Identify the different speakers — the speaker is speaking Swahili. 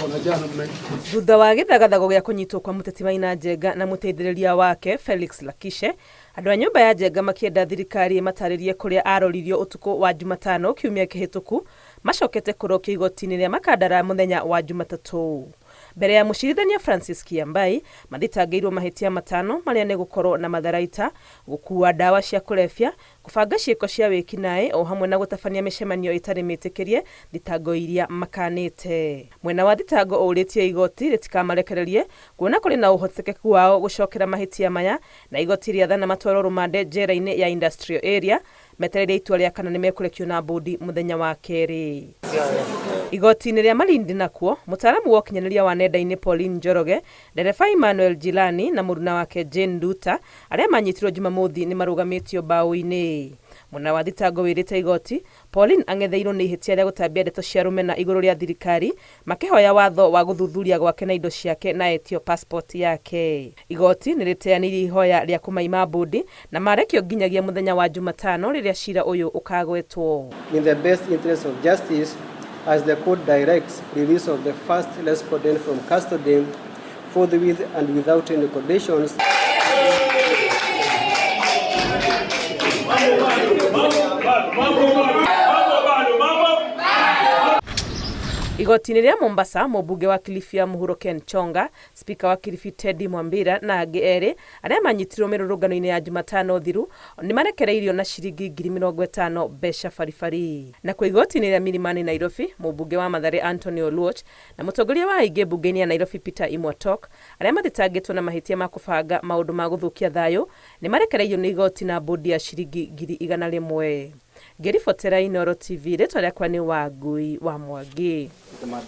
Speaker 1: Thutha wa gĩthagathago gĩa kũnyitwo kwa mũteti Maina Njenga na mũteithĩrĩria wake Felix Lakishe, andũ a nyũmba ya Njenga makĩenda thirikari matarĩrie kũrĩa aroririo ũtukũ wa Jumatano kiumia kĩhĩtũku macokete kũrokio igoti-inĩ rĩa makandara mũthenya wa Jumatatũ. Mbere ya mũcirithania Francis Kiambai mathitangĩirwo mahĩtia matano marĩa nĩ gũkorwo na matharaita, gũkua ndawa cia kũrebia, kũbanga ciĩko cia wĩkinaĩ o hamwe na gũtabania mĩcemanio ĩtarĩ mĩtĩkĩrie, thitango iria makanĩte. Mwena wa thitango ũrĩtie igoti rĩtikamarekererie kuona kũrĩ na ũhotekeku wao gũcokera mahĩtia maya, na igoti rĩathana matwarwo rũmande njera-inĩ ya industrial area metereire itua rĩa kana nĩ mekũrekio na mbũndi mũthenya wa kerĩ. Igoti-inĩ rĩa Malindi nakuo, mũtaaramu wa ũkinyanĩria wa nenda-inĩ Pauline Njoroge, ndereba Emmanuel Jilani na mũruna wake Jane Nduta arĩa manyitirwo Jumamothi nĩ marũgamĩtio mbaũ-inĩ. Mwena wa thitango wĩrĩte igoti, Pauline ang'etheirwo nĩ ihĩtia rĩa gũtambia ndeto cia rũmena igũrũ rĩa thirikari, makĩhoya watho wa gũthuthuria gwake na indo ciake na etio passport yake. Igoti nĩ rĩteanĩirie ihoya rĩa kũmaima mbũndi na marekio nginyagia mũthenya wa Jumatano rĩrĩa cira ũyũ ũkagwetwo.
Speaker 2: In the best interest of justice, as the court directs release of the first respondent from custody forthwith and without any conditions.
Speaker 1: Igoti-inĩ rĩa Mombasa, mũmbunge wa Kilifi ya mũhuro Ken Chonga, spika wa Kilifi Teddy Mwambira na angĩ erĩ arĩa manyitirwo mĩrũrũngano-inĩ ya Jumatano thiru nĩ marekereirio na ciringi 50,000 mbeca baribari. Na kwa igoti-inĩ rĩa Milimani Nairobi, mũmbunge wa Mathare Anthony Oluoch na mũtongoria wa aingĩ mbunge-inĩ ya Nairobi Peter Imwatok arĩa mathitangĩtwo na mahĩtia ma kũbanga maũndũ ma gũthũkia thayũ nĩ marekereirio nĩ igoti na mbũndi ya ciringi 100,000. Ngĩribotera Inooro TV, rĩtwa rĩakwa nĩ Wangui wa Mwangi.